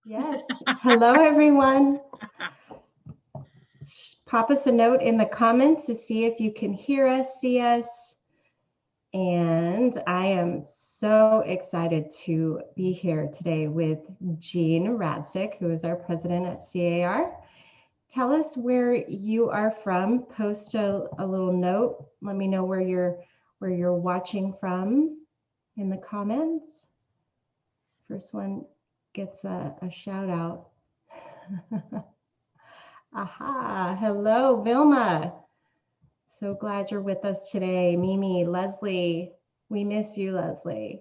Yes. Hello, everyone. Pop us a note in the comments to see if you can hear us, see us. And I am so excited to be here today with Jeanne Radsick, who is our president at C.A.R. Tell us where you are from. Post a little note. Let me know where you're watching from in the comments. First one gets a shout out. Aha, hello, Vilma. So glad you're with us today. Mimi, Leslie, we miss you, Leslie.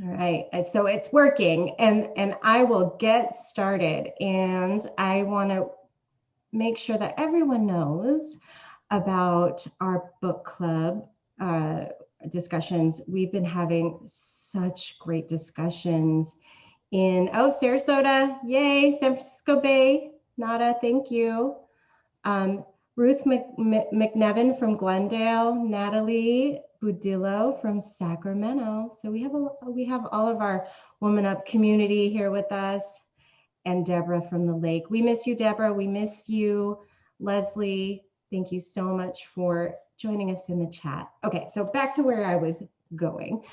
All right, so it's working, and I will get started. And I want to make sure that everyone knows about our book club discussions. We've been having such great discussions in, Sarasota, yay, San Francisco Bay, Nada, thank you. Ruth McNevin from Glendale, Natalie Budillo from Sacramento. So we have all of our WomanUP community here with us, and Deborah from the Lake. We miss you, Deborah. We miss you, Leslie. Thank you so much for joining us in the chat. Okay, so back to where I was going.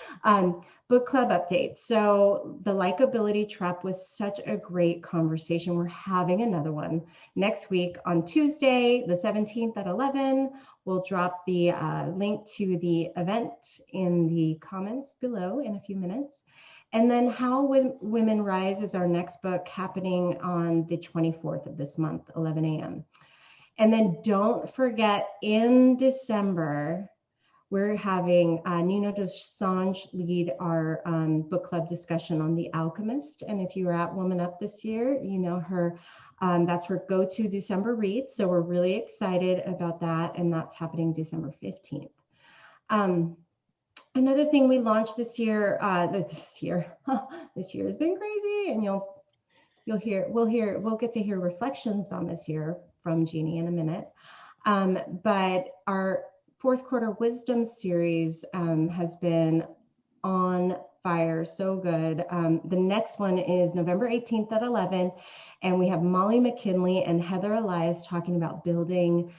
Book club updates. So the likability trap was such a great conversation. We're having another one next week on Tuesday, the 17th at 11. We'll drop the link to the event in the comments below in a few minutes. And then How Women Rise is our next book, happening on the 24th of this month, 11 a.m. And then don't forget, in December, we're having Nina Dosanjh lead our book club discussion on The Alchemist. And if you were at WomanUP this year, you know her. That's her go-to December read. So we're really excited about that. And that's happening December 15th. Another thing we launched this year, this year has been crazy. And we'll get to hear reflections on this year from Jeannie in a minute. But our fourth quarter wisdom series has been on fire, so good. The next one is November 18th at 11, and we have Molly McKinley and Heather Elias talking about building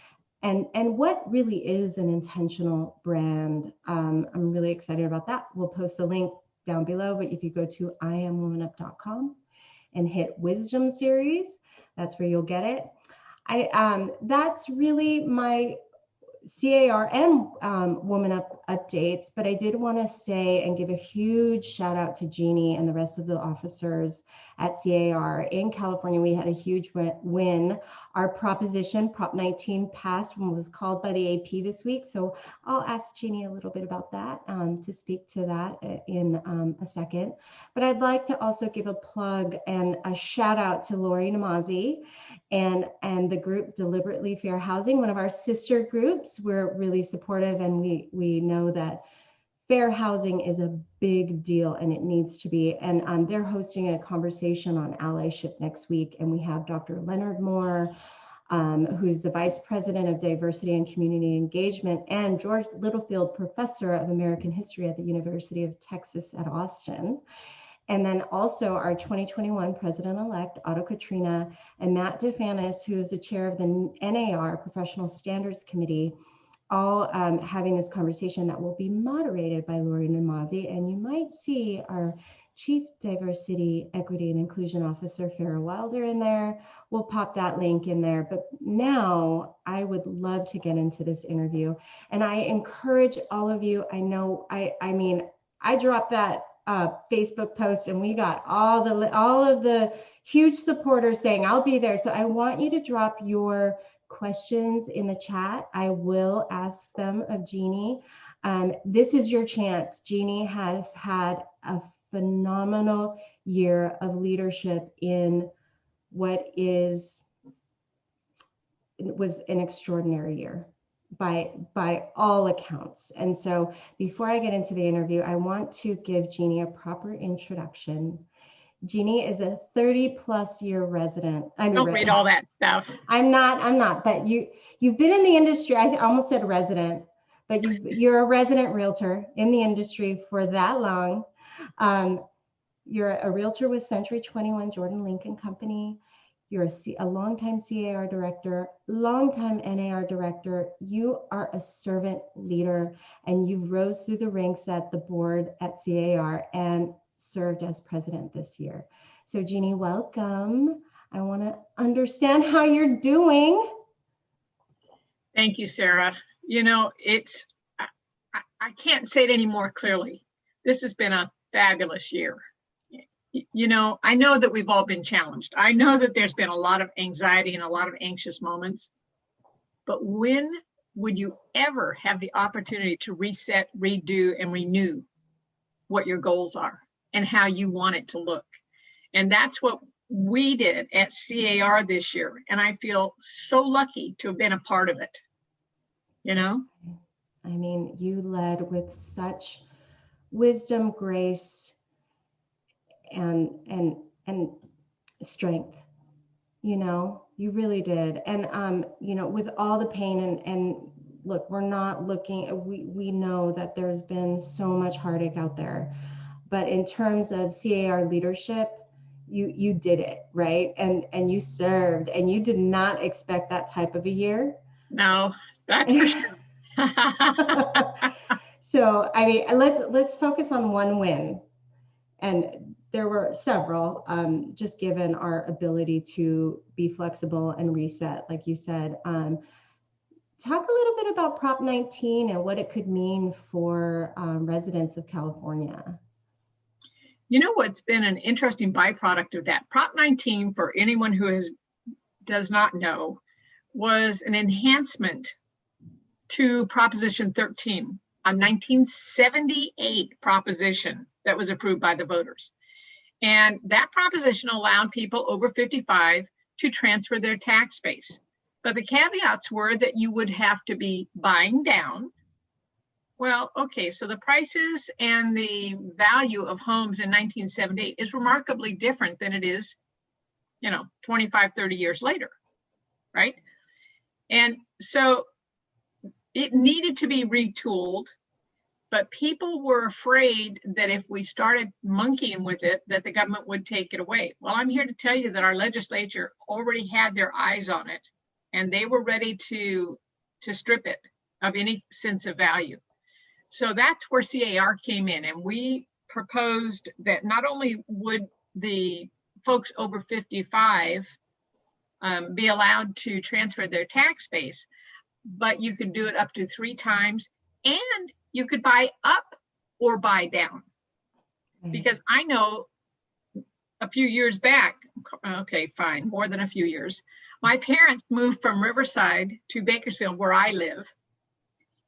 and what really is an intentional brand. I'm really excited about that. We'll post the link down below, but if you go to IamWomanUp.com and hit wisdom series, that's where you'll get it. That's really my C.A.R. and WomanUP updates, but I did want to say and give a huge shout out to Jeannie and the rest of the officers at C.A.R. In California. We had a huge win. Our proposition, Prop 19, passed and was called by the AP this week. So I'll ask Jeannie a little bit about that, to speak to that in a second. But I'd like to also give a plug and a shout out to Lori Namazi and the group Deliberately Fair Housing, one of our sister groups. We're really supportive, and we know that fair housing is a big deal and it needs to be. And they're hosting a conversation on allyship next week. And we have Dr. Leonard Moore, who's the Vice President of Diversity and Community Engagement, and George Littlefield, Professor of American History at the University of Texas at Austin. And then also our 2021 President-elect, Otto Katrina, and Matt DeFanis, who is the chair of the NAR Professional Standards Committee, all having this conversation that will be moderated by Lori Namazi. And you might see our Chief Diversity, Equity, and Inclusion Officer, Farrah Wilder, in there. We'll pop that link in there. But now I would love to get into this interview. And I encourage all of you, I know, I dropped that Facebook post, and we got all of the huge supporters saying I'll be there. So I want you to drop your questions in the chat. I will ask them of Jeannie. This is your chance. Jeannie has had a phenomenal year of leadership in what was an extraordinary year by all accounts. And so before I get into the interview, I want to give Jeannie a proper introduction. Jeannie is a 30+ year resident. Don't read all that stuff. I'm not, but you've been in the industry. I almost said resident, but you're a resident realtor in the industry for that long. You're a realtor with Century 21 Jordan Lincoln Company. You're a longtime C.A.R. director, longtime N.A.R. director. You are a servant leader, and you rose through the ranks at the board at C.A.R. and served as president this year. So Jeanne, welcome. I want to understand how you're doing. Thank you, Sarah. You know, I can't say it any more clearly. This has been a fabulous year. You know, I know that we've all been challenged. I know that there's been a lot of anxiety and a lot of anxious moments. But when would you ever have the opportunity to reset, redo, and renew what your goals are and how you want it to look? And that's what we did at C.A.R. this year. And I feel so lucky to have been a part of it. You know? I mean, you led with such wisdom, grace, and strength. You know, you really did. And you know, with all the pain and look, we're not looking, we know that there's been so much heartache out there. But in terms of C.A.R. leadership, you did it, right? And you served, and you did not expect that type of a year. No, that's for sure. So, I mean, let's focus on one win. And there were several, just given our ability to be flexible and reset, like you said. Talk a little bit about Prop 19 and what it could mean for residents of California. You know what's been an interesting byproduct of that? Prop 19, for anyone who does not know, was an enhancement to Proposition 13, a 1978 proposition that was approved by the voters. And that proposition allowed people over 55 to transfer their tax base. But the caveats were that you would have to be buying down. Well, okay, so the prices and the value of homes in 1978 is remarkably different than it is, 25, 30 years later, right? And so it needed to be retooled, but people were afraid that if we started monkeying with it, that the government would take it away. Well, I'm here to tell you that our legislature already had their eyes on it, and they were ready to strip it of any sense of value. So that's where C.A.R. came in, and we proposed that not only would the folks over 55 be allowed to transfer their tax base, but you could do it up to 3 times, and you could buy up or buy down. Because I know a few years back, okay, fine, more than a few years, my parents moved from Riverside to Bakersfield, where I live,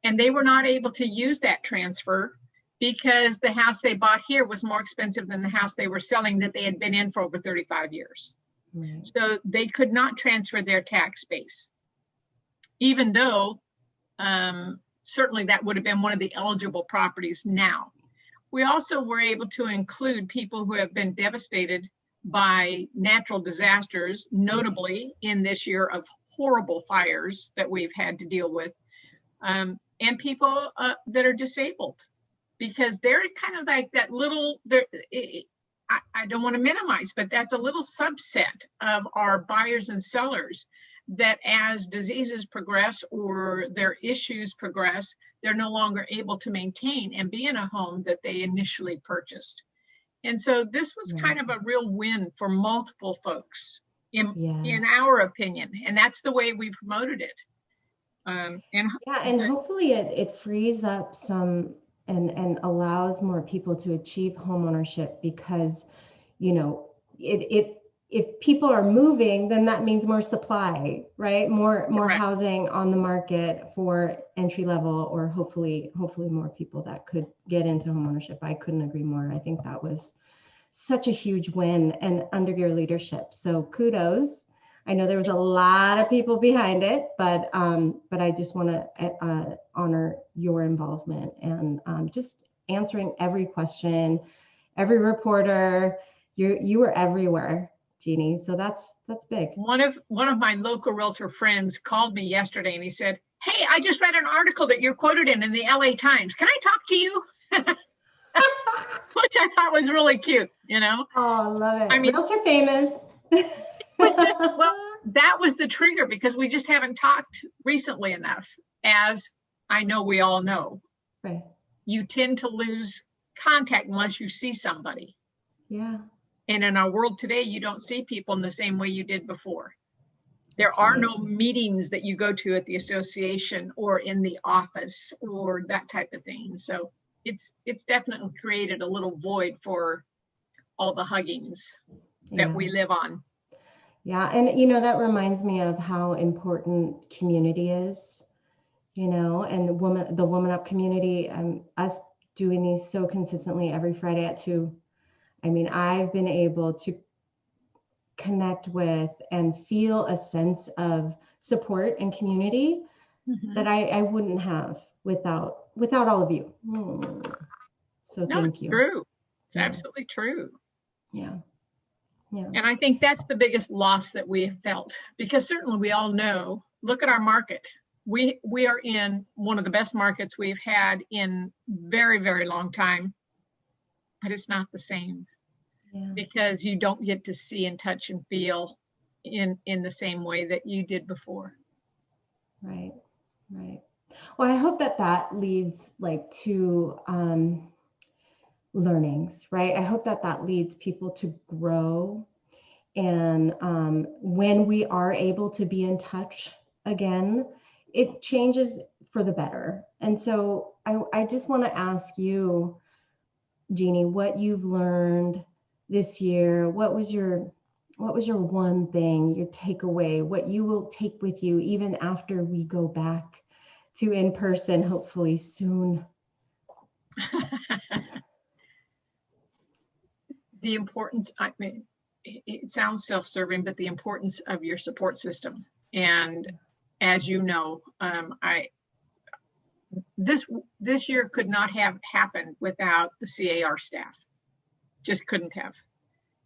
and they were not able to use that transfer because the house they bought here was more expensive than the house they were selling that they had been in for over 35 years. Right. So they could not transfer their tax base, even though certainly that would have been one of the eligible properties now. We also were able to include people who have been devastated by natural disasters, notably in this year of horrible fires that we've had to deal with, and people that are disabled, because they're kind of like that little, I don't want to minimize, but that's a little subset of our buyers and sellers that as diseases progress or their issues progress, they're no longer able to maintain and be in a home that they initially purchased. And so this was kind of a real win for multiple folks, in our opinion, and that's the way we promoted it. And hopefully it frees up some and allows more people to achieve homeownership, because, if people are moving, then that means more supply, right? More housing on the market for entry level, or hopefully more people that could get into homeownership. I couldn't agree more. I think that was such a huge win and under your leadership. So kudos. I know there was a lot of people behind it, but I just want to honor your involvement and just answering every question, every reporter. You were everywhere, Jeanne. So that's big. One of my local realtor friends called me yesterday and he said, "Hey, I just read an article that you're quoted in the LA Times. Can I talk to you?" which I thought was really cute, Oh, I love it. I mean, Realtor famous. it was just, well, that was the trigger because we just haven't talked recently enough. As I know, we all know, Right. you tend to lose contact unless you see somebody. Yeah. And in our world today, you don't see people in the same way you did before. There are no meetings that you go to at the association or in the office or that type of thing. So it's definitely created a little void for all the huggings that we live on. Yeah. And, you know, that reminds me of how important community is, you know, and the WomanUP community, us doing these so consistently every Friday at 2. I mean, I've been able to connect with and feel a sense of support and community that I wouldn't have without all of you. So thank you. True. It's absolutely true. Yeah. Yeah. And I think that's the biggest loss that we have felt, because certainly we all know, look at our market. We are in one of the best markets we've had in very, very long time, but it's not the same. Yeah. Because you don't get to see and touch and feel in the same way that you did before. Right. Well, I hope that leads like to learnings, right? I hope that leads people to grow. And when we are able to be in touch again, it changes for the better. And so I just want to ask you, Jeanne, what you've learned this year. What was your one thing, your takeaway, what you will take with you even after we go back to in person, hopefully soon? The importance, I mean, it sounds self-serving, but the importance of your support system. And as you know, this year could not have happened without the C.A.R. staff. Just couldn't have.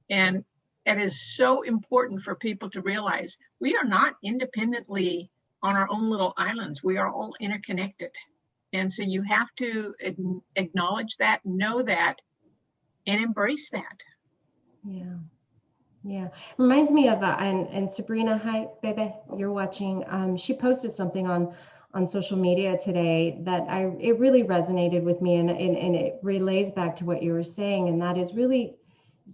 And it is so important for people to realize we are not independently on our own little islands. We are all interconnected. And so you have to acknowledge that, know that, and embrace that. Yeah. Reminds me of, and Sabrina, hi, baby, you're watching. She posted something on social media today that it really resonated with me, and it relays back to what you were saying, and that is really,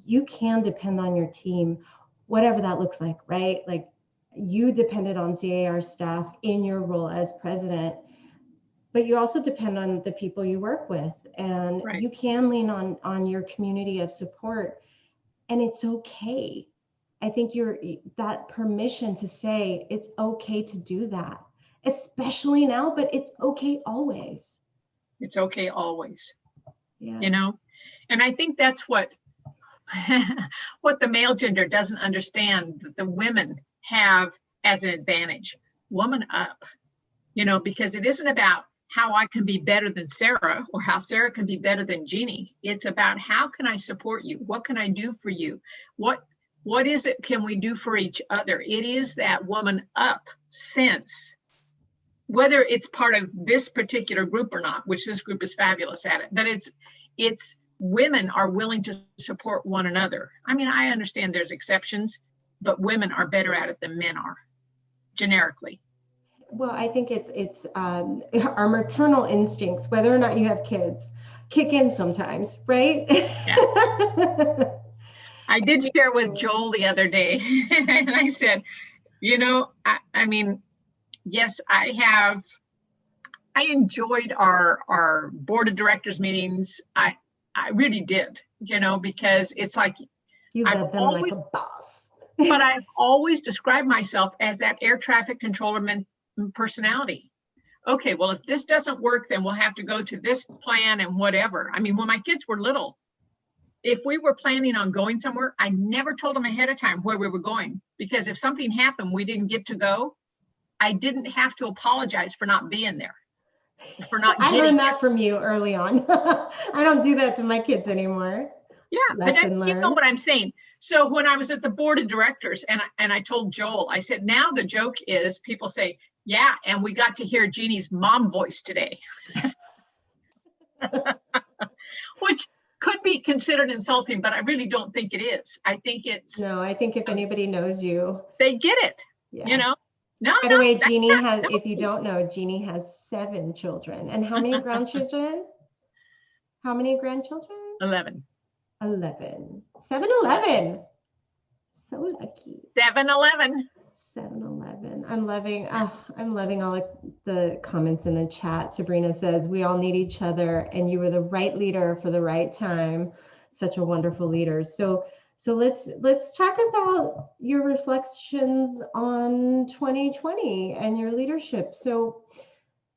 you can depend on your team, whatever that looks like, right? Like you depended on C.A.R. staff in your role as president, but you also depend on the people you work with, and you can lean on your community of support, and it's okay. I think that permission to say it's okay to do that, especially now, but it's okay always. It's okay always. Yeah. You know, and I think that's what the male gender doesn't understand, that the women have as an advantage. WomanUP, you know, because it isn't about how I can be better than Sarah or how Sarah can be better than Jeanne. It's about how can I support you? What can I do for you? What is it can we do for each other? It is that WomanUP sense, whether it's part of this particular group or not, which this group is fabulous at it, but it's women are willing to support one another. I mean, I understand there's exceptions, but women are better at it than men are, generically. Well, I think it's our maternal instincts, whether or not you have kids, kick in sometimes, right? Yeah. I did share with Joel the other day, and I said, you know, I mean, yes, I enjoyed our board of directors meetings. I really did, you know, because it's like you led them like a boss. But I've always described myself as that air traffic controller personality. Okay, well, if this doesn't work, then we'll have to go to this plan and whatever. I mean, when my kids were little, if we were planning on going somewhere, I never told them ahead of time where we were going, because if something happened, we didn't get to go, I didn't have to apologize for not being there. I learned that from you early on. I don't do that to my kids anymore. Yeah, but you know what I'm saying. So when I was at the board of directors and I told Joel, I said, now the joke is people say, yeah, and we got to hear Jeannie's mom voice today. Which could be considered insulting, but I really don't think it is. I think it's. No, I think if anybody knows you, they get it. yeah. You know. No. By the way, Jeannie has. If you don't know, Jeannie has 7 children, and how many grandchildren? How many grandchildren? 11. 11. 7-Eleven. So lucky. 7-Eleven. 7-Eleven. I'm loving all the comments in the chat. Sabrina says, we all need each other and you were the right leader for the right time. Such a wonderful leader. So let's talk about your reflections on 2020 and your leadership. So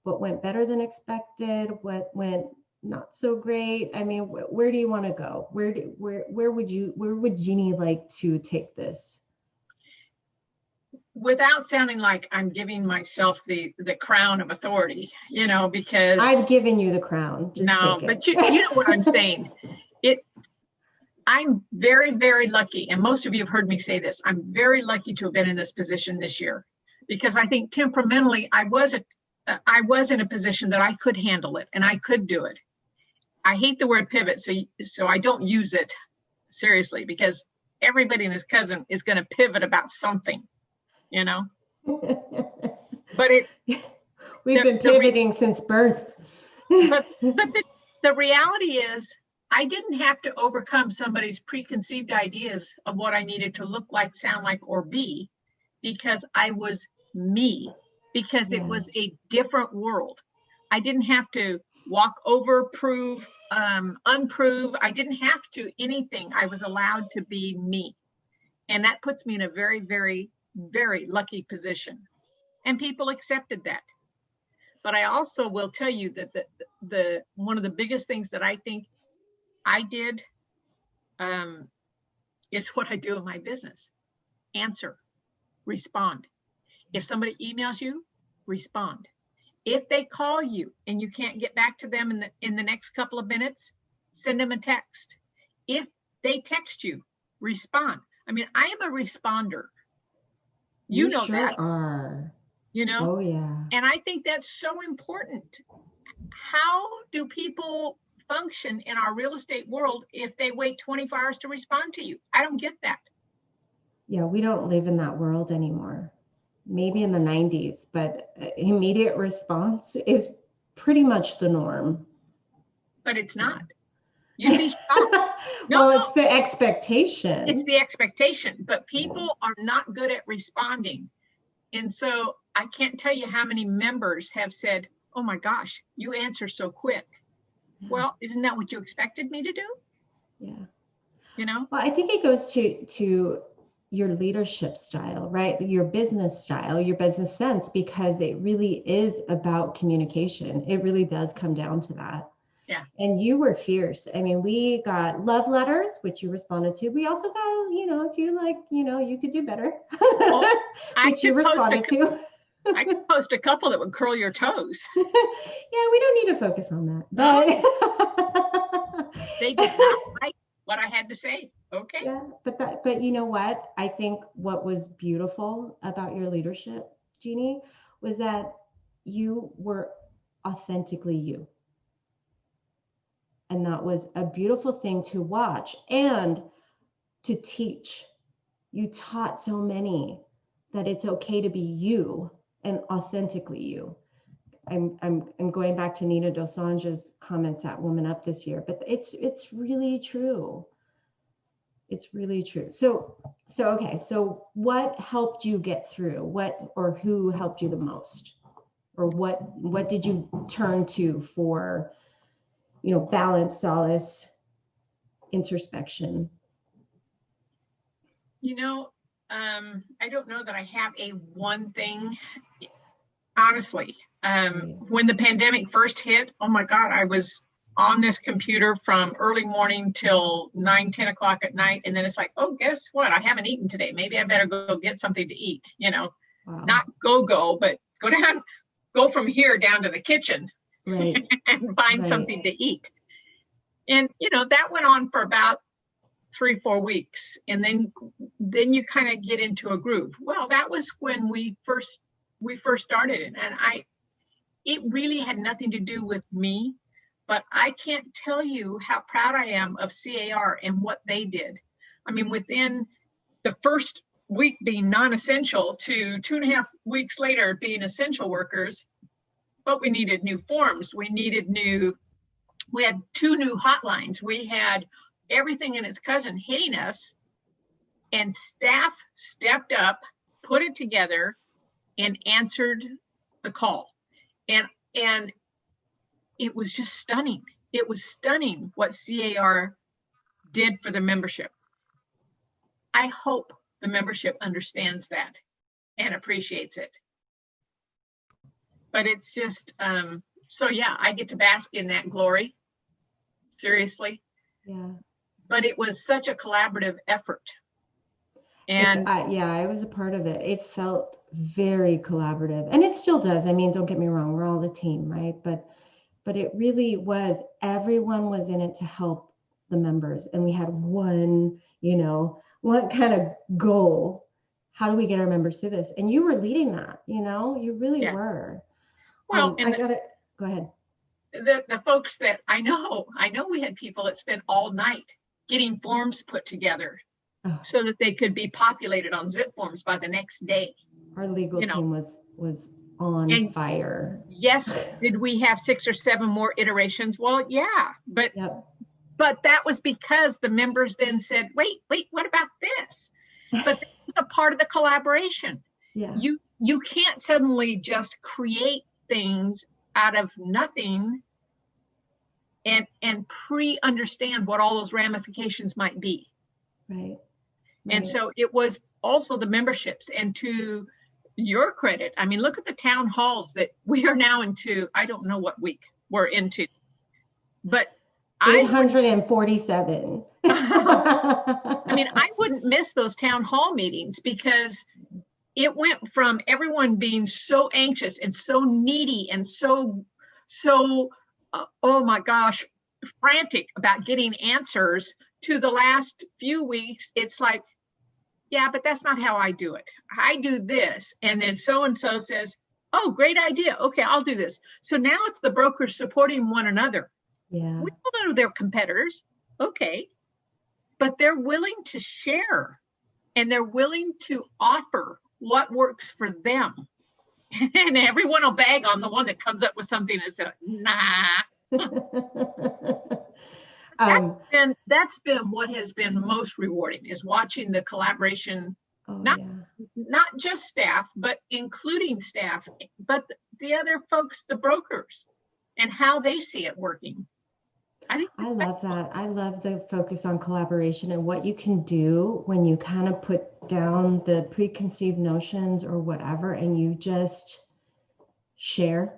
what went better than expected? What went not so great? I mean, where do you want to go? Where would Jeanne like to take this? Without sounding like I'm giving myself the crown of authority, because I've given you the crown. Just no, but you know what I'm saying. I'm very, very lucky, and most of you have heard me say this. I'm very lucky to have been in this position this year, because I think temperamentally I was in a position that I could handle it and I could do it. I hate the word pivot, so I don't use it seriously, because everybody and his cousin is going to pivot about something. But we've been pivoting since birth. but the reality is, I didn't have to overcome somebody's preconceived ideas of what I needed to look like, sound like, or be, because I was me, because it was a different world. I didn't have to walk over, prove, unprove. I didn't have to anything. I was allowed to be me. And that puts me in a very, very, very lucky position. And people accepted that. But I also will tell you that the one of the biggest things that I think I did is what I do in my business. Answer, respond. If somebody emails you, respond. If they call you and you can't get back to them in the next couple of minutes, send them a text. If they text you, respond. I mean, I am a responder. You know sure that. Are. Oh, yeah. And I think that's so important. How do people function in our real estate world if they wait 24 hours to respond to you? I don't get that. Yeah, we don't live in that world anymore. Maybe in the 90s, but immediate response is pretty much the norm. But it's not. You'd be shocked. It's the expectation. It's the expectation, but people are not good at responding. And so I can't tell you how many members have said, oh my gosh, you answer so quick. Yeah. Well, isn't that what you expected me to do? Yeah. Well, I think it goes to your leadership style, right? Your business style, your business sense, because it really is about communication. It really does come down to that. Yeah. And you were fierce. I mean, we got love letters, which you responded to. We also got, if you like, you could do better, which you responded to. I could post a couple that would curl your toes. Yeah, we don't need to focus on that. But they did not like what I had to say. Okay. Yeah, but you know what? I think what was beautiful about your leadership, Jeanne, was that you were authentically you. And that was a beautiful thing to watch and to teach. You taught so many that it's okay to be you and authentically you. I'm going back to Nina Dosanj's comments at WomanUP this year, but it's really true. It's really true. So okay. So what helped you get through? Who helped you the most? Or what did you turn to for, balance, solace, introspection? I don't know that I have a one thing. Honestly, when the pandemic first hit, oh my God, I was on this computer from early morning till 9, 10 o'clock at night. And then it's like, oh, guess what? I haven't eaten today. Maybe I better go get something to eat, Wow. Not but go from here down to the kitchen. Right. And find something to eat. And, that went on for about 3-4 weeks. And then you kind of get into a groove. Well, that was when we first started it. And it really had nothing to do with me, but I can't tell you how proud I am of C.A.R. and what they did. I mean, within the first week being non-essential to 2.5 weeks later being essential workers, but we needed new forms. We had 2 new hotlines. We had everything and its cousin hitting us, and staff stepped up, put it together, and answered the call. And it was just stunning. It was stunning what C.A.R. did for the membership. I hope the membership understands that and appreciates it. But it's just, so yeah, I get to bask in that glory. Seriously. Yeah. But it was such a collaborative effort. And I was a part of it. It felt very collaborative, and it still does. I mean, don't get me wrong, we're all a team, right? But it really was, everyone was in it to help the members. And we had one kind of goal. How do we get our members through this? And you were leading that, you really were. Well, go ahead. The folks that I know we had people that spent all night getting forms put together so that they could be populated on zip forms by the next day. Our legal team was on fire. Yes. Did we have 6 or 7 more iterations? Well, yeah, but that was because the members then said, wait, what about this? But it's a part of the collaboration. Yeah. You can't suddenly just create things out of nothing and pre-understand what all those ramifications might be. Right. And so it was also the memberships. And to your credit, I mean, look at the town halls that we are now into. I don't know what week we're into, but 847. I mean, I wouldn't miss those town hall meetings, because it went from everyone being so anxious and so needy and so oh my gosh, frantic about getting answers, to the last few weeks, it's like, yeah, but that's not how I do it. I do this. And then so-and-so says, oh, great idea. Okay, I'll do this. So now it's the brokers supporting one another. Yeah. We don't know they're competitors. Okay. But they're willing to share, and they're willing to offer what works for them. And everyone will bag on the one that comes up with something that says, nah. That's been what has been most rewarding, is watching the collaboration, not just staff, but including staff, but the other folks, the brokers, and how they see it working. I love that. I love the focus on collaboration and what you can do when you kind of put down the preconceived notions or whatever, and you just share,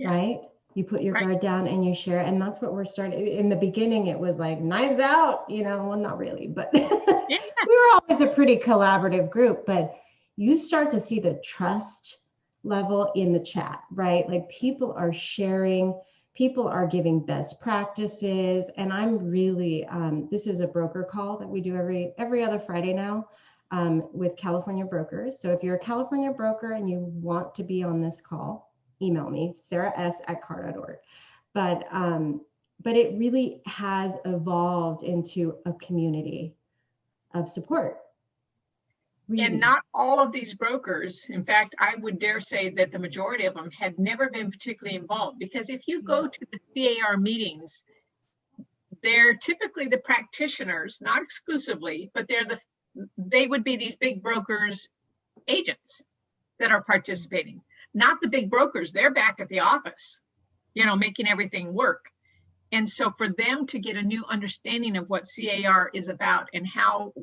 right? You put your guard down and you share. And that's what we're starting. In the beginning, it was like knives out, well, not really, but we were always a pretty collaborative group. But you start to see the trust level in the chat, right? Like, people are sharing, people are giving best practices. And I'm really, this is a broker call that we do every other Friday now with California brokers. So if you're a California broker and you want to be on this call, email me, sarahs@car.org. But it really has evolved into a community of support. Really. And not all of these brokers, in fact, I would dare say that the majority of them had never been particularly involved, because if you go to the C.A.R. meetings, they're typically the practitioners, not exclusively, but they would be these big brokers, agents that are participating. Not the big brokers, they're back at the office, making everything work. And so for them to get a new understanding of what C.A.R. is about and how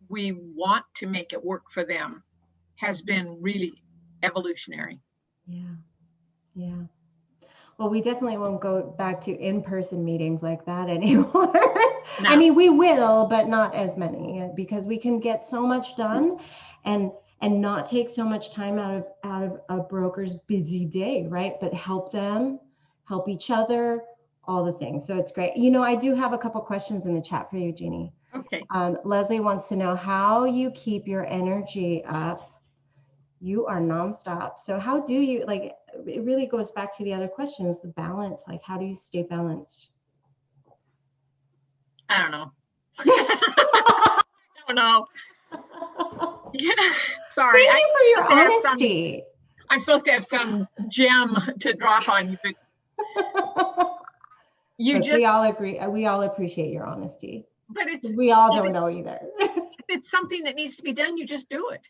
we want to make it work for them has been really evolutionary. Yeah. Well, we definitely won't go back to in-person meetings like that anymore. No. I mean, we will, but not as many, because we can get so much done and not take so much time out of a broker's busy day, right? But help them, help each other, all the things. So it's great. I do have a couple questions in the chat for you, Jeannie. Okay. Leslie wants to know how you keep your energy up you are nonstop. So how do you, like, it really goes back to the other questions, the balance, like how do you stay balanced? I don't know. I don't know. Yeah, sorry. Thank you for your honesty. I'm supposed to have some gem to drop on you, but Look, we all agree. We all appreciate your honesty. But we all don't know either. If it's something that needs to be done, you just do it.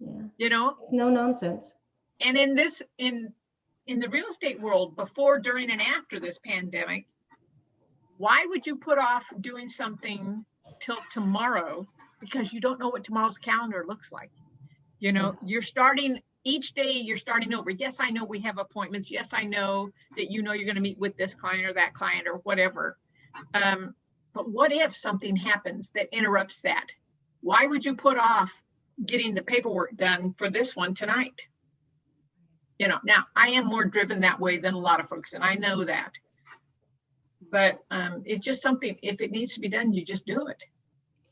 Yeah. You know? It's no nonsense. And in the real estate world, before, during, and after this pandemic, why would you put off doing something till tomorrow? Because you don't know what tomorrow's calendar looks like. You know, you're starting each day, you're starting over. Yes, I know we have appointments. Yes, I know that you're going to meet with this client or that client or whatever. But what if something happens that interrupts that? Why would you put off getting the paperwork done for this one tonight? You know, now I am more driven that way than a lot of folks, and I know that. But it's just something, if it needs to be done, you just do it.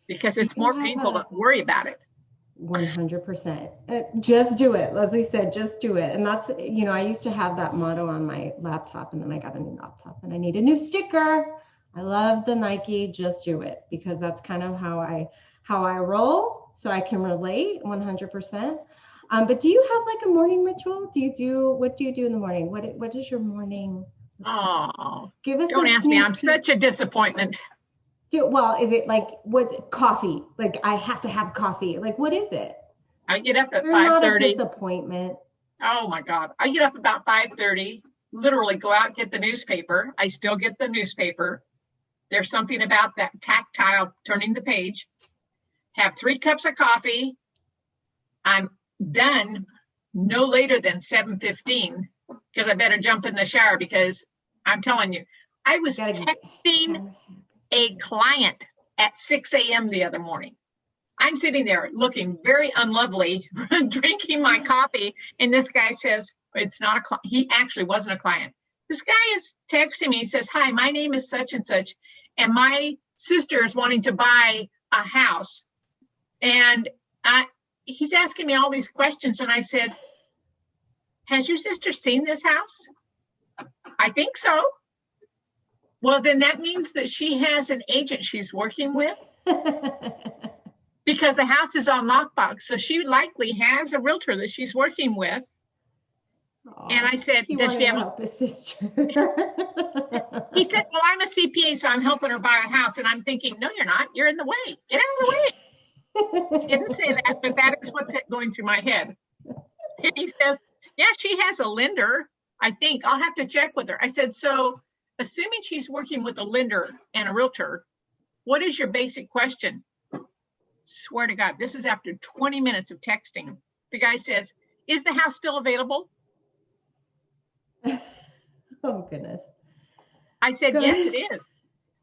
Because it's more painful to worry about it. 100%. Just do it. Leslie said, just do it. And that's, you know, I used to have that motto on my laptop, and then I got a new laptop and I need a new sticker. I love the Nike, just do it, because that's kind of how I roll. So I can relate 100%. But do you have like a morning ritual? What do you do in the morning? What is your morning? Oh, give us. Don't ask me. I'm such a disappointment. Well, is it like, what's coffee? Like, I have to have coffee. Like, what is it? I get up at 5:30. Not a disappointment. Oh my God. I get up about 5:30, literally go out, get the newspaper. I still get the newspaper. There's something about that tactile, turning the page, have 3 cups of coffee. I'm done no later than 7:15, because I better jump in the shower, because I'm telling you, I was texting a client at 6 a.m. the other morning. I'm sitting there looking very unlovely, drinking my coffee, and this guy says, it's not a client. He actually wasn't a client. This guy is texting me. He says, hi, my name is such and such, and my sister is wanting to buy a house. And he's asking me all these questions, and I said, has your sister seen this house? I think so. Well, then that means that she has an agent she's working with, because the house is on lockbox. So she likely has a realtor that she's working with. Oh, and I said, does she have a sister? He said, well, I'm a CPA, so I'm helping her buy a house. And I'm thinking, no, you're not. You're in the way. Get out of the way. He didn't say that, but that is what's going through my head. And he says, yeah, she has a lender, I think. I'll have to check with her. I said, so assuming she's working with a lender and a realtor, what is your basic question? Swear to God, this is after 20 minutes of texting. The guy says, is the house still available? Oh, goodness. I said, yes, it is.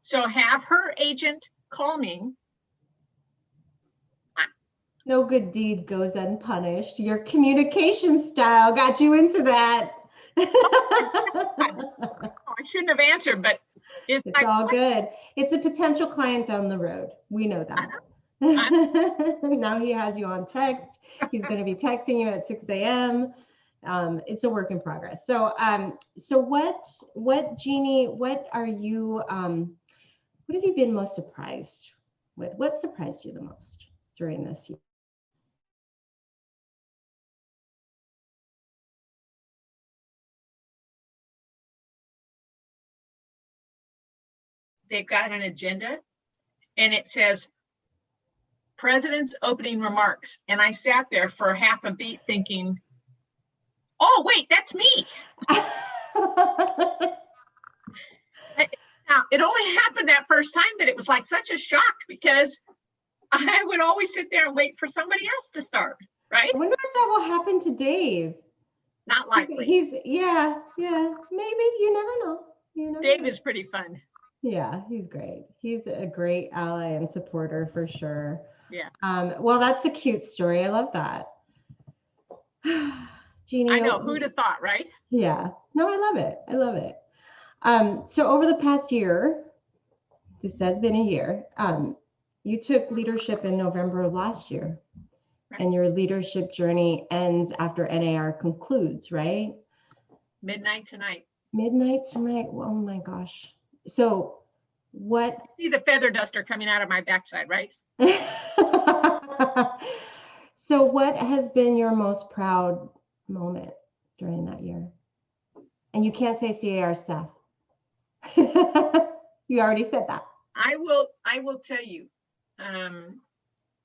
So have her agent call me. No good deed goes unpunished. Your communication style got you into that. I shouldn't have answered, but it's all good. It's a potential client down the road. We know that. Now he has you on text. He's going to be texting you at 6 a.m. It's a work in progress. So, what, Jeannie, what are you, what have you been most surprised with? What surprised you the most during this year? They've got an agenda, and it says President's opening remarks. And I sat there for half a beat thinking, oh, wait, that's me. Now, it only happened that first time, but it was like such a shock, because I would always sit there and wait for somebody else to start, right? I wonder if that will happen to Dave. Not likely. Maybe, you never know. Dave is pretty fun. Yeah, he's great. He's a great ally and supporter for sure. Yeah. Well, that's a cute story. I love that. Jeannie, I know, who'd have thought, right? Yeah. No, I love it. So over the past year, this has been a year, you took leadership in November of last year. Right. And your leadership journey ends after NAR concludes, right? Midnight tonight. Midnight tonight. Oh my gosh. So what? I see the feather duster coming out of my backside, right? So what has been your most proud moment during that year? And you can't say C.A.R. staff. You already said that. I will tell you,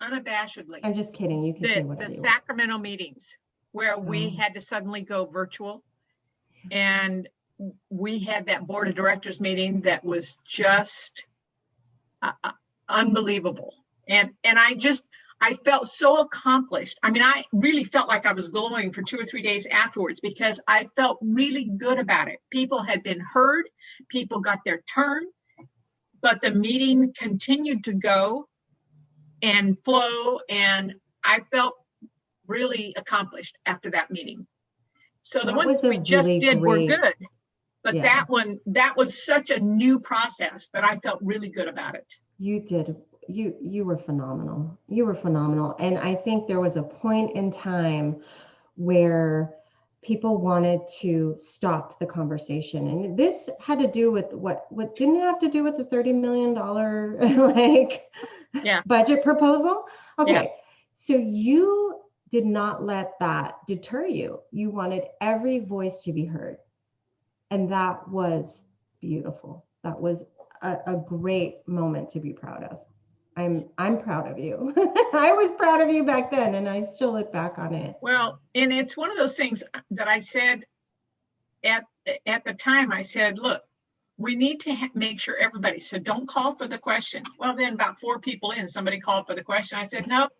unabashedly. I'm just kidding. You can say whatever the you Sacramento meetings where we had to suddenly go virtual, and we had that board of directors meeting that was just unbelievable. And I felt so accomplished. I mean, I really felt like I was glowing for 2 or 3 days afterwards because I felt really good about it. People had been heard, people got their turn, but the meeting continued to go and flow, and I felt really accomplished after that meeting. So the ones we just did were good, but that one, that was such a new process that I felt really good about it. You did. You were phenomenal. You were phenomenal. And I think there was a point in time where people wanted to stop the conversation. And this had to do with what didn't have to do with the $30 million budget proposal. Okay. Yeah. So you did not let that deter you. You wanted every voice to be heard. And that was beautiful. That was a great moment to be proud of. I'm proud of you. I was proud of you back then, and I still look back on it. Well, and it's one of those things that I said at the time. I said, look, we need to make sure everybody, so don't call for the question. Well, then about 4 people in, somebody called for the question. I said, nope,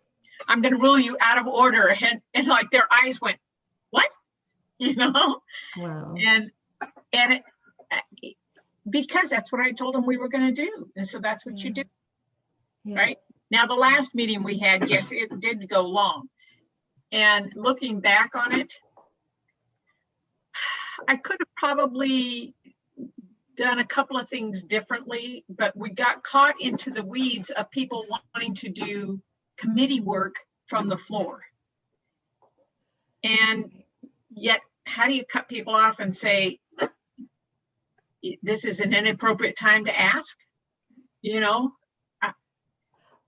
I'm going to rule you out of order. And like their eyes went, what? You know? Wow. And it, because that's what I told them we were going to do. And so that's what you do. Yeah. Right now, the last meeting we had, yes, it did go long. And looking back on it, I could have probably done a couple of things differently, but we got caught into the weeds of people wanting to do committee work from the floor. And yet, how do you cut people off and say, this is an inappropriate time to ask? You know?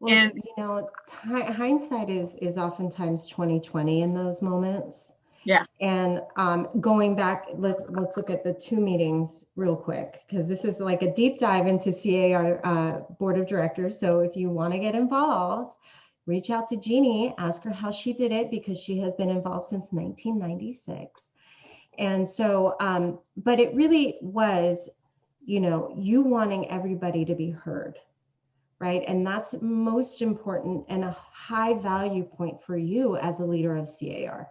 Well, and you know, hindsight is oftentimes 20/20 in those moments. Yeah. And going back, let's look at the 2 meetings real quick, because this is like a deep dive into C.A.R. Board of Directors. So if you want to get involved, reach out to Jeanne, ask her how she did it, because she has been involved since 1996. And so, but it really was, you know, you wanting everybody to be heard. Right. And that's most important and a high value point for you as a leader of C.A.R.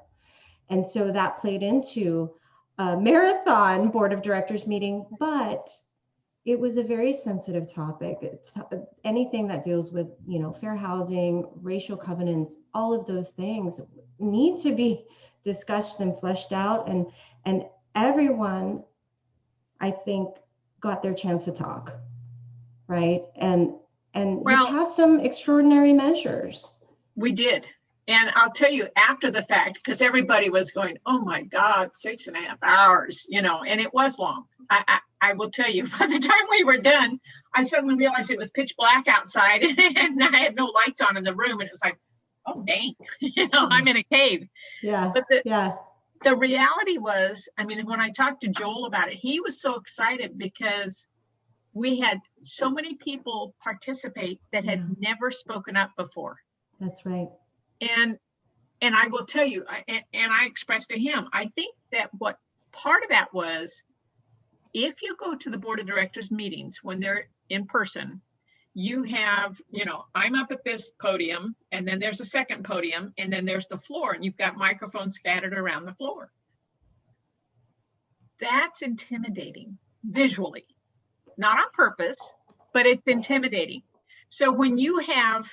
And so that played into a marathon board of directors meeting, but it was a very sensitive topic. It's anything that deals with, you know, fair housing, racial covenants, all of those things need to be discussed and fleshed out. And everyone, I think, got their chance to talk. Right. And we passed some extraordinary measures. We did. And I'll tell you, after the fact, because everybody was going, oh my God, 6.5 hours, you know, and it was long. I will tell you, by the time we were done, I suddenly realized it was pitch black outside and I had no lights on in the room. And it was like, oh, dang, you know, I'm in a cave. Yeah. But the reality was, I mean, when I talked to Joel about it, he was so excited because we had so many people participate that had never spoken up before. That's right. And I will tell you, and I expressed to him, I think that what part of that was, if you go to the board of directors meetings when they're in person, you have, you know, I'm up at this podium, and then there's a second podium, and then there's the floor, and you've got microphones scattered around the floor. That's intimidating visually. Not on purpose, but it's intimidating. So when you have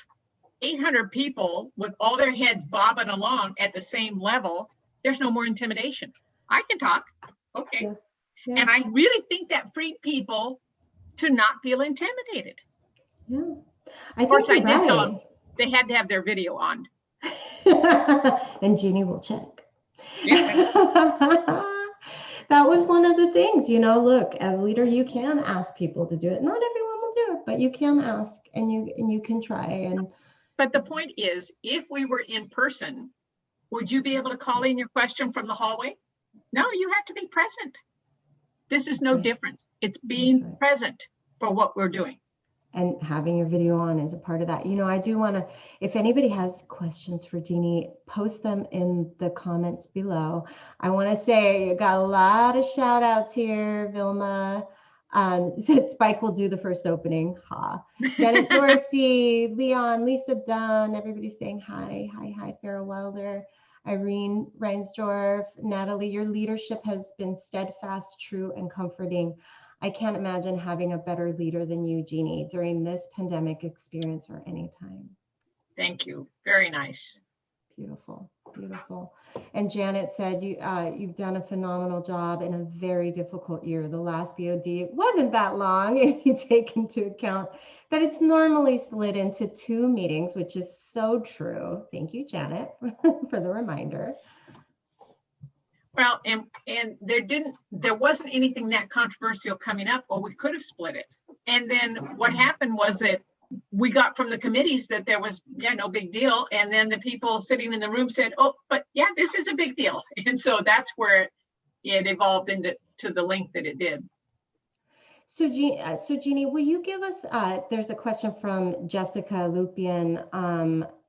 800 people with all their heads bobbing along at the same level, there's no more intimidation. I can talk. Okay. Yeah. Yeah. And I really think that freed people to not feel intimidated. Yeah. Of course, I did tell them they had to have their video on. And Jeannie will check. Yes. That was one of the things, look, as a leader, you can ask people to do it. Not everyone will do it, but you can ask, and you can try. But the point is, if we were in person, would you be able to call in your question from the hallway? No, you have to be present. This is no different. It's being present for what we're doing. And having your video on is a part of that. I do want to, if anybody has questions for Jeannie, post them in the comments below. I want to say you got a lot of shout outs here. Vilma said Spike will do the first opening. Ha. Janet Dorsey, Leon, Lisa Dunn, everybody's saying hi. Hi, Farrah Wilder. Irene Reinsdorf, Natalie, your leadership has been steadfast, true, and comforting. I can't imagine having a better leader than you, Jeannie, during this pandemic experience or any time. Thank you. Very nice. Beautiful, beautiful. And Janet said you've done a phenomenal job in a very difficult year. The last BOD wasn't that long if you take into account that it's normally split into 2 meetings, which is so true. Thank you, Janet, for the reminder. Well, and there wasn't anything that controversial coming up, or we could have split it. And then what happened was that we got from the committees that there was, no big deal. And then the people sitting in the room said, oh, but yeah, this is a big deal. And so that's where it evolved into the length that it did. So Jeannie, will you give us, there's a question from Jessica Lupian.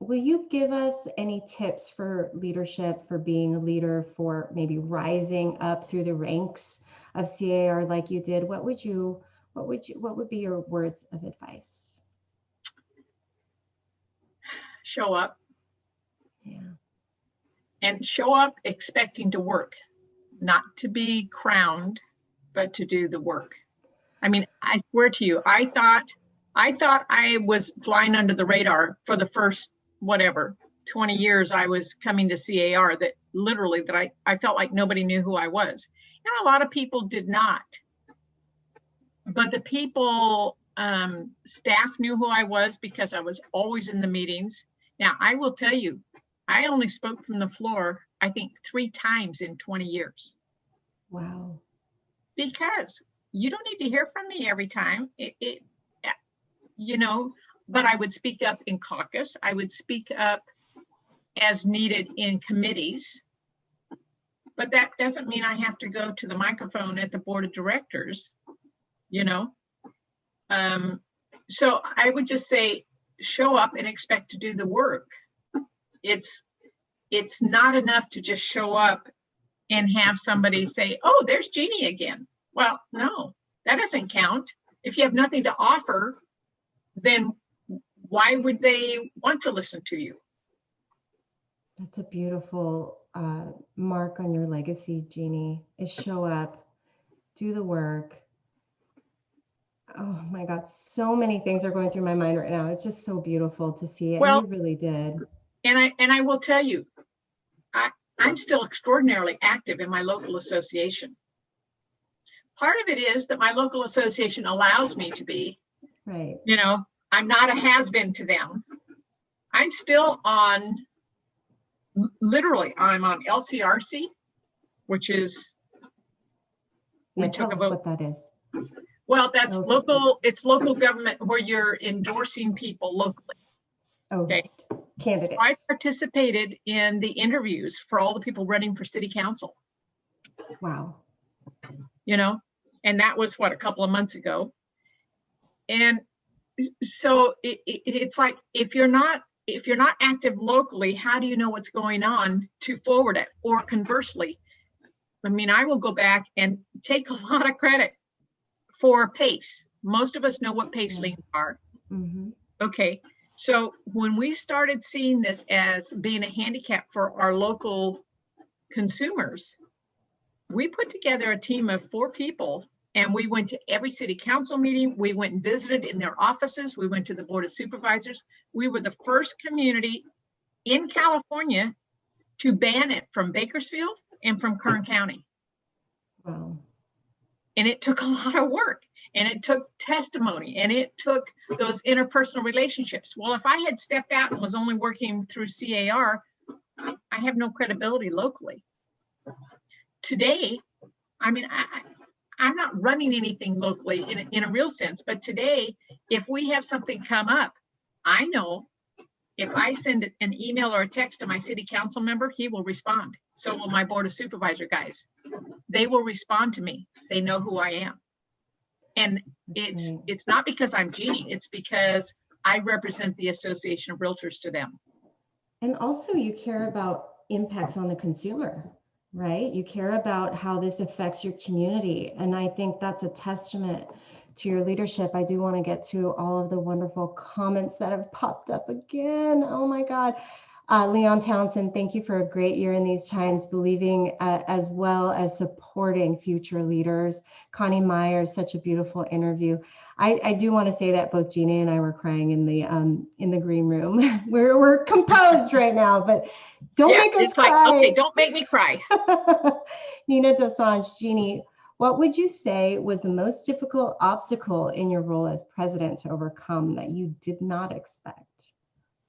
Will you give us any tips for leadership, for being a leader, for maybe rising up through the ranks of C.A.R. like you did? What would be your words of advice? Show up. Yeah. And show up expecting to work, not to be crowned, but to do the work. I mean, I swear to you, I thought I was flying under the radar for the first, 20 years I was coming to C.A.R. that literally I felt like nobody knew who I was. And a lot of people did not. But the people, staff knew who I was because I was always in the meetings. Now, I will tell you, I only spoke from the floor, I think 3 times in 20 years. Wow. Because you don't need to hear from me every time, but I would speak up in caucus. I would speak up as needed in committees, but that doesn't mean I have to go to the microphone at the board of directors, So I would just say, show up and expect to do the work. It's not enough to just show up and have somebody say, oh, there's Jeannie again. Well, no, that doesn't count. If you have nothing to offer, then why would they want to listen to you? That's a beautiful mark on your legacy, Jeannie, is show up, do the work. Oh my God, so many things are going through my mind right now. It's just so beautiful to see it. Well, and you really did. And I will tell you, I'm still extraordinarily active in my local association. Part of it is that my local association allows me to be, right. I'm not a has-been to them. I'm still on, literally, I'm on LCRC, which is, we took a vote. What that is. Well, that's local, it's local government where you're endorsing people locally. Okay. Candidates. So I participated in the interviews for all the people running for city council. Wow. And that was a couple of months ago. And so it's like, if you're not active locally, how do you know what's going on to forward it? Or conversely, I will go back and take a lot of credit for PACE. Most of us know what PACE liens are. Mm-hmm. Okay. So when we started seeing this as being a handicap for our local consumers, we put together a team of 4 people, and we went to every city council meeting. We went and visited in their offices. We went to the board of supervisors. We were the first community in California to ban it from Bakersfield and from Kern County. Wow. And it took a lot of work, and it took testimony, and it took those interpersonal relationships. Well, if I had stepped out and was only working through C.A.R., I have no credibility locally. Today, I mean, I'm not running anything locally in a real sense, but today, if we have something come up, I know if I send an email or a text to my city council member, he will respond. So will my board of supervisor guys. They will respond to me. They know who I am. And it's not because I'm Jeanne, it's because I represent the Association of Realtors to them. And also you care about impacts on the consumer, right? You care about how this affects your community. And I think that's a testament to your leadership. I do want to get to all of the wonderful comments that have popped up again. Oh my God. Leon Townsend, thank you for a great year in these times, believing as well as supporting future leaders. Connie Myers, such a beautiful interview. I do want to say that both Jeanne and I were crying in the green room. We're composed right now, but don't make us cry. Like, okay, don't make me cry. Nina Dosanjh, Jeanne, what would you say was the most difficult obstacle in your role as president to overcome that you did not expect?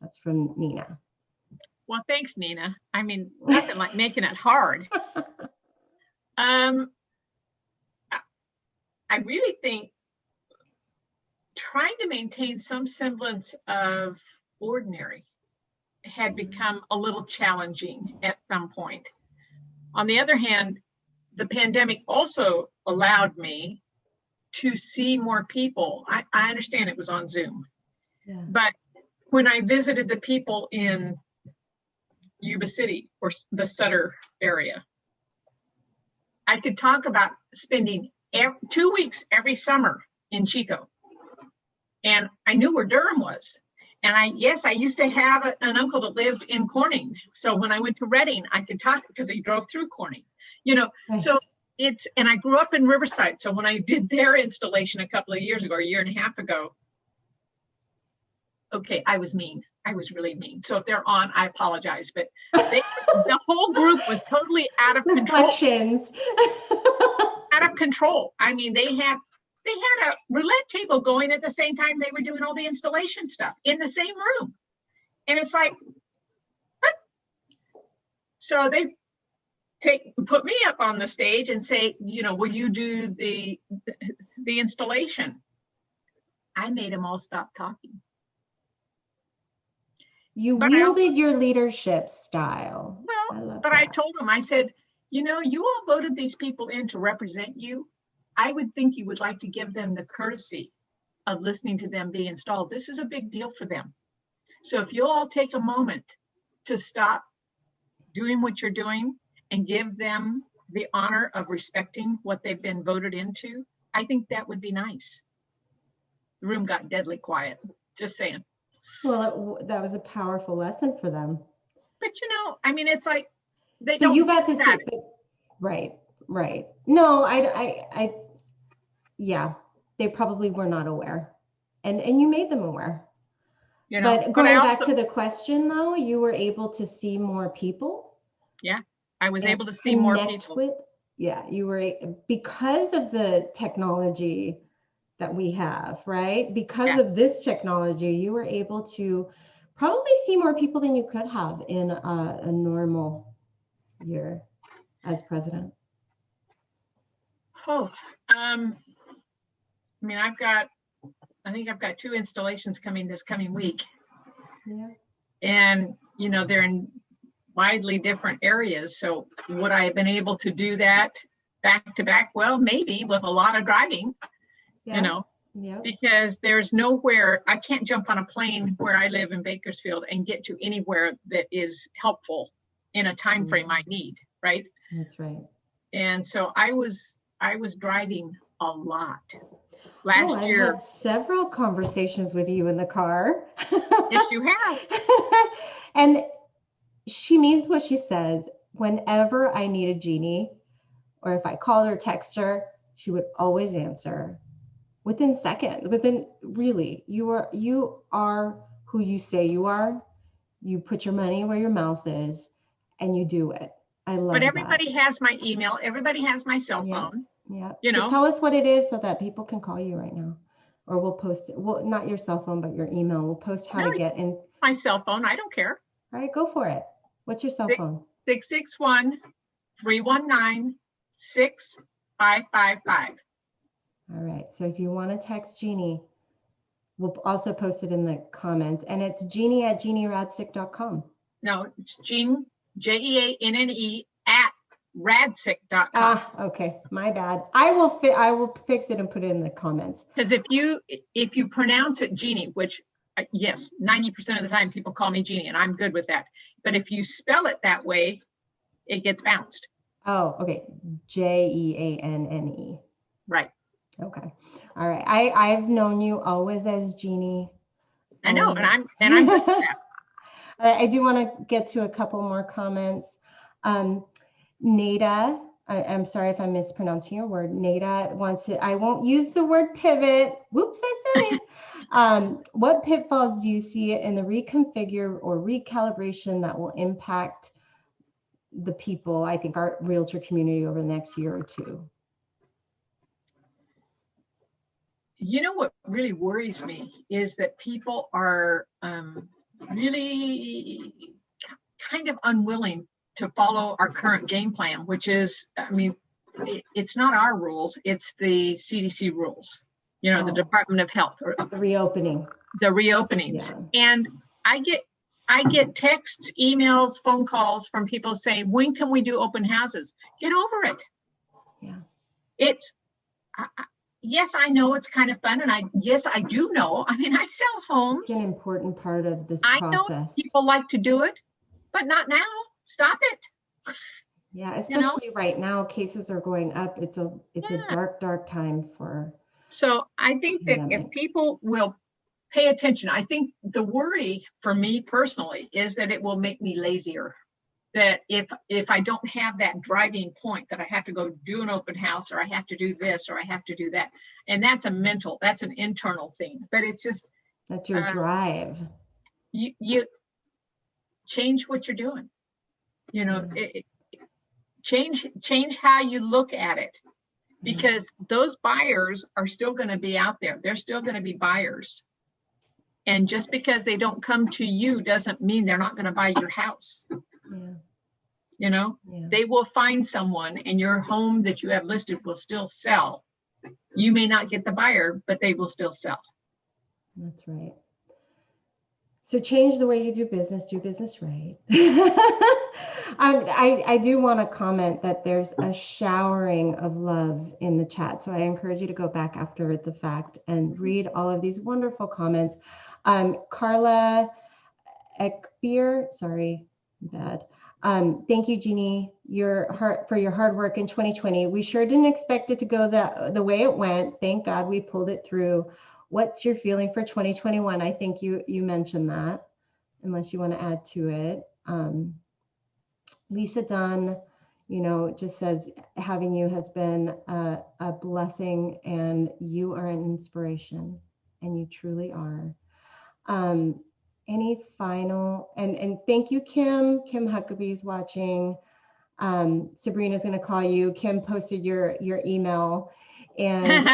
That's from Nina. Well, thanks, Nina. I mean, nothing like making it hard. I really think trying to maintain some semblance of ordinary had become a little challenging at some point. On the other hand, the pandemic also allowed me to see more people. I understand it was on Zoom, but when I visited the people in Yuba City or the Sutter area, I could talk about spending 2 weeks every summer in Chico. And I knew where Durham was. And I used to have an uncle that lived in Corning. So when I went to Reading, I could talk because he drove through Corning, right. So and I grew up in Riverside. So when I did their installation a couple of years ago, a year and a half ago, okay, I was mean. I was really mean. So if they're on, I apologize. But the whole group was totally out of control. Out of control. I mean, they had a roulette table going at the same time they were doing all the installation stuff in the same room. And it's like, what? So they put me up on the stage and say, will you do the installation? I made them all stop talking. You wielded your leadership style. Well, but I told them, I said, you all voted these people in to represent you. I would think you would like to give them the courtesy of listening to them be installed. This is a big deal for them. So if you'll all take a moment to stop doing what you're doing and give them the honor of respecting what they've been voted into, I think that would be nice. The room got deadly quiet, just saying. Well, that was a powerful lesson for them. But I mean, it's like they so don't. You got to see, right. No, yeah, they probably were not aware, and you made them aware. But going back to the question, though, you were able to see more people. Yeah, I was able to see more people. You were, because of the technology that we have, right? Because of this technology, you were able to probably see more people than you could have in a normal year as president. I mean, I think I've got 2 installations coming this coming week. Yeah. And, they're in widely different areas. So would I have been able to do that back to back? Well, maybe, with a lot of driving. Because there's nowhere, I can't jump on a plane where I live in Bakersfield and get to anywhere that is helpful in a time frame I need, right? That's right. And so I was driving a lot last year. I've had several conversations with you in the car. Yes, you have. And she means what she says. Whenever I needed Jeanne, or if I called her, text her, she would always answer. Within seconds, really, you are who you say you are. You put your money where your mouth is, and you do it. I love that. But everybody has my email. Everybody has my cell phone. Yeah. So tell us what it is so that people can call you right now, or we'll post it. Well, not your cell phone, but your email. We'll post how to get in. My cell phone. I don't care. All right, go for it. What's your cell phone? 661-319-6555. All right. So if you want to text Jeanne, we'll also post it in the comments. And it's Jeanne@JeanneRadsick.com. No, it's Jeanne, Jeanne at Radsick.com. Ah, okay. My bad. I will fix it and put it in the comments. Because if you pronounce it Jeanne, which yes, 90% of the time people call me Jeanne, and I'm good with that. But if you spell it that way, it gets bounced. Oh, okay. Jeanne. Right. Okay. All right. I've known you always as Jeanne. I know, and I'm good with that. I do want to get to a couple more comments. Nada, I'm sorry if I'm mispronouncing your word. Nada wants to, I won't use the word pivot. Whoops, I said it. What pitfalls do you see in the reconfigure or recalibration that will impact the people, I think, our realtor community over the next year or two? You know what really worries me is that people are really kind of unwilling to follow our current game plan, which is, I mean, it's not our rules, it's the CDC rules, you know, the Department of Health. Or the reopening. The reopenings. Yeah. And I get texts, emails, phone calls from people saying, when can we do open houses? Get over it. Yeah. It's, yes, I know it's kind of fun. And I do know. I mean, I sell homes. It's an important part of this process. I know people like to do it, but not now. Stop it. Yeah, especially right now, cases are going up. It's a dark time for. So I think that if people will pay attention, I think the worry for me personally is that it will make me lazier. That if I don't have that driving point that I have to go do an open house, or I have to do this, or I have to do that, and that's an internal thing. But it's just that's your drive. You change what you're doing. You know, change how you look at it, because those buyers are still going to be out there. They're still going to be buyers. And just because they don't come to you doesn't mean they're not going to buy your house. Yeah. You know, they will find someone, and your home that you have listed will still sell. You may not get the buyer, but they will still sell. That's right. So change the way you do business right. I do want to comment that there's a showering of love in the chat. So I encourage you to go back after the fact and read all of these wonderful comments. Carla Ekbeer, sorry, bad. Thank you, Jeanne, for your hard work in 2020. We sure didn't expect it to go the way it went. Thank God we pulled it through. What's your feeling for 2021? I think you mentioned that, unless you want to add to it. Lisa Dunn, just says having you has been a blessing, and you are an inspiration, and you truly are. Any final, and thank you, Kim. Kim Huckabee's watching. Sabrina's going to call you. Kim posted your email, and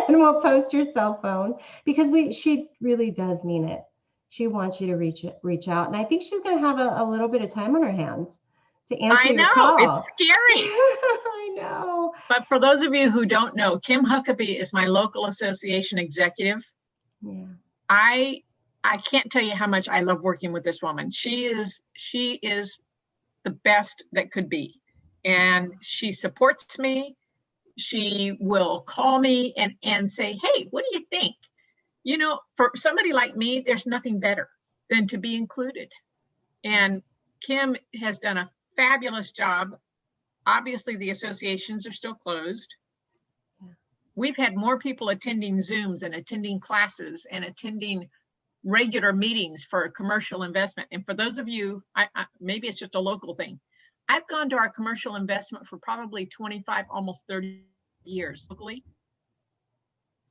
and we'll post your cell phone, because she really does mean it. She wants you to reach out, and I think she's going to have a little bit of time on her hands to answer your call. I know, it's scary. I know. But for those of you who don't know, Kim Huckabee is my local association executive. Yeah. I can't tell you how much I love working with this woman. She is the best that could be, and she supports me. She will call me and say, hey, what do you think? For somebody like me, there's nothing better than to be included. And Kim has done a fabulous job. Obviously, the associations are still closed. Yeah. We've had more people attending Zooms and attending classes and attending regular meetings for commercial investment. And for those of you, maybe it's just a local thing. I've gone to our commercial investment for probably 25, almost 30 years locally.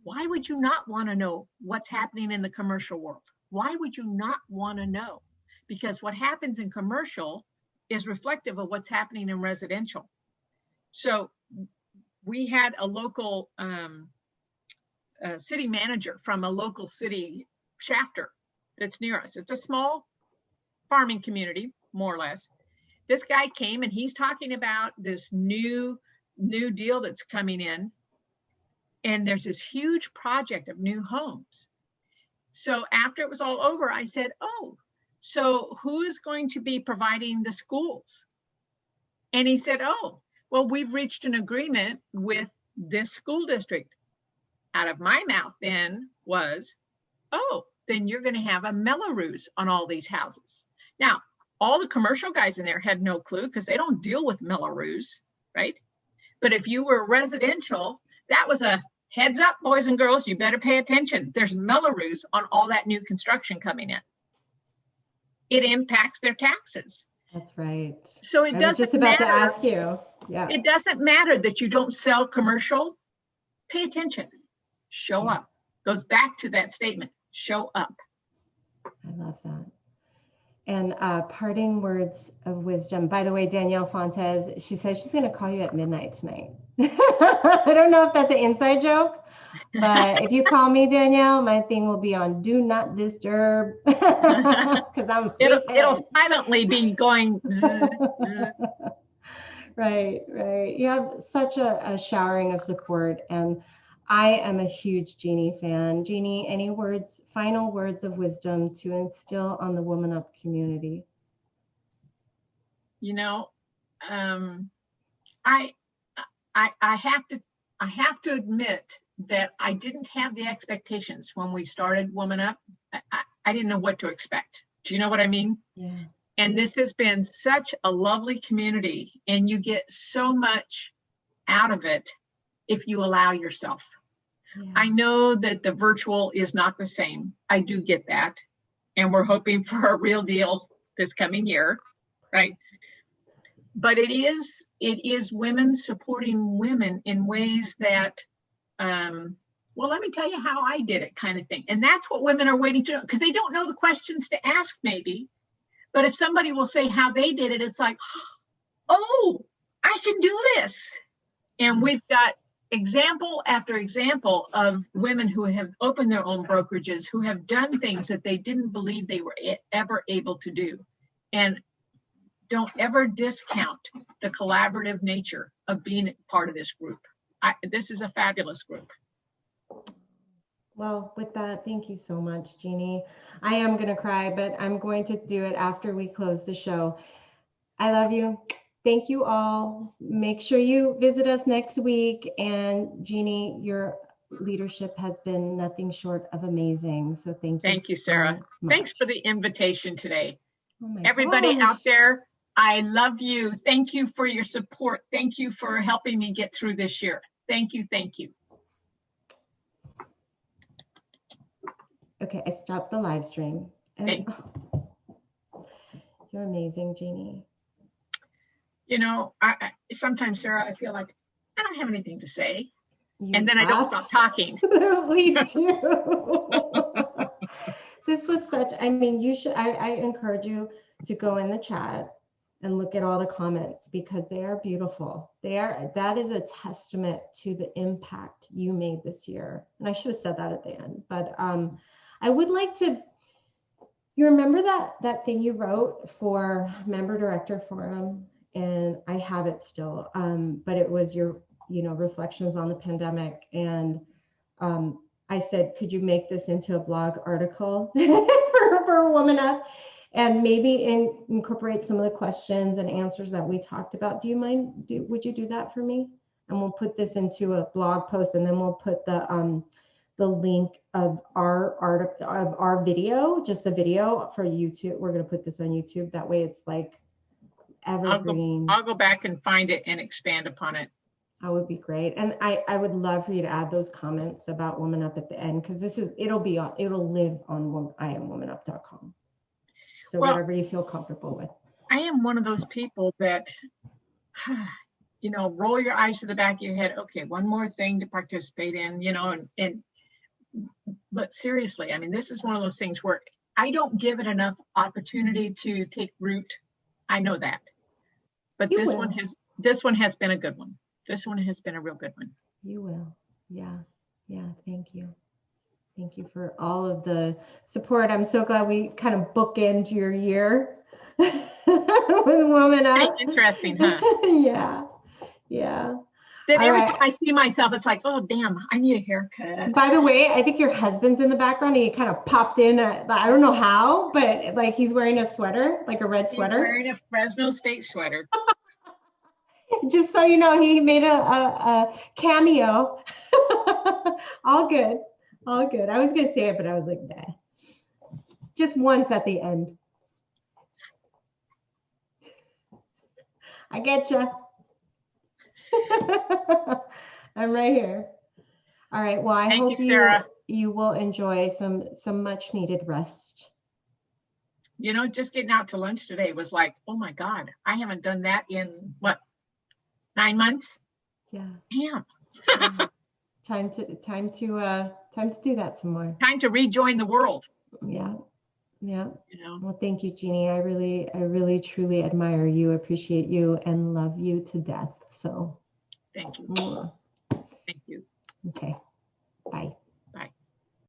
Why would you not want to know what's happening in the commercial world? Why would you not want to know? Because what happens in commercial is reflective of what's happening in residential. So we had a local city manager from a local city shafter that's near us. It's a small farming community, more or less. This guy came and he's talking about this new deal that's coming in. And there's this huge project of new homes. So after it was all over, I said, oh, so who is going to be providing the schools? And he said, oh, well, we've reached an agreement with this school district. Out of my mouth then was, oh, then you're going to have a Melrose on all these houses. Now, all the commercial guys in there had no clue because they don't deal with Melrose, right? But if you were residential, that was a heads up, boys and girls, you better pay attention. There's Melrose on all that new construction coming in. It impacts their taxes. That's right. So it doesn't matter. I was just about to ask you. Yeah. It doesn't matter that you don't sell commercial. Pay attention. Show up. Goes back to that statement. Show up. I love that. And parting words of wisdom. By the way, Danielle Fontes, she says she's going to call you at midnight tonight. I don't know if that's an inside joke, but if you call me, Danielle, my thing will be on do not disturb because I'm it'll silently be going zzz, zzz. Right. You have such a showering of support, and I am a huge Jeanne fan. Jeanne, any final words of wisdom to instill on the WomanUP community? You know, I have to admit that I didn't have the expectations when we started WomanUP. I didn't know what to expect. Do you know what I mean? Yeah. And this has been such a lovely community, and you get so much out of it if you allow yourself. Yeah. I know that the virtual is not the same. I do get that. And we're hoping for a real deal this coming year, right? But it is women supporting women in ways that, well, let me tell you how I did it kind of thing. And that's what women are waiting to know, because they don't know the questions to ask maybe. But if somebody will say how they did it, it's like, oh, I can do this. And we've got example after example of women who have opened their own brokerages, who have done things that they didn't believe they were ever able to do. And don't ever discount the collaborative nature of being part of this group. This is a fabulous group. Well, with that, thank you so much, Jeanne. I am going to cry, but I'm going to do it after we close the show. I love you. Thank you all. Make sure you visit us next week. And Jeanne, your leadership has been nothing short of amazing. So thank you. Thank you, Sarah. So thanks for the invitation today. Oh my Everybody gosh. out there, I love you. Thank you for your support. Thank you for helping me get through this year. Thank you. Thank you. Okay, I stopped the live stream. Hey. You're amazing, Jeanne. You know, I sometimes, Sarah, I feel like I don't have anything to say. And then I don't stop talking. Absolutely do. This was such, I mean, you should, I encourage you to go in the chat and look at all the comments because they are beautiful. That is a testament to the impact you made this year. And I should have said that at the end, but I would like to, you remember that thing you wrote for Member Director Forum? And I have it still, but it was your, reflections on the pandemic. And I said, could you make this into a blog article for WomanUP and maybe incorporate some of the questions and answers that we talked about? Do you mind? Would you do that for me? And we'll put this into a blog post, and then we'll put the link of our article, of our video, just the video for YouTube. We're going to put this on YouTube. That way it's like evergreen. I'll go back and find it and expand upon it. That would be great. And I would love for you to add those comments about WomanUP at the end, because it'll live on IamWomanUp.com. So whatever you feel comfortable with. I am one of those people that, roll your eyes to the back of your head. Okay, one more thing to participate in, but seriously, I mean, this is one of those things where I don't give it enough opportunity to take root. I know that, but this one has been a good one. This one has been a real good one. You will. Yeah. Thank you. Thank you for all of the support. I'm so glad we kind of bookend your year with WomanUP. Interesting, huh? Yeah. Yeah. Then All every right. time I see myself, it's like, oh, damn, I need a haircut. By the way, I think your husband's in the background. He kind of popped in. I don't know how, but like he's wearing a sweater, like a red He's sweater. wearing a Fresno State sweater. Just so you know, he made a cameo. All good. All good. I was going to say it, but I was like, nah. Just once at the end. I get you. I'm right here. All right. Well, I hope you will enjoy some much needed rest. You know, just getting out to lunch today was like, oh my God, I haven't done that in what, 9 months? Yeah. Damn. Time to do that some more. Time to rejoin the world. Yeah. Yeah. You know. Well, thank you, Jeannie. I really, truly admire you, appreciate you, and love you to death. So thank you. Mwah. Thank you. Okay. Bye.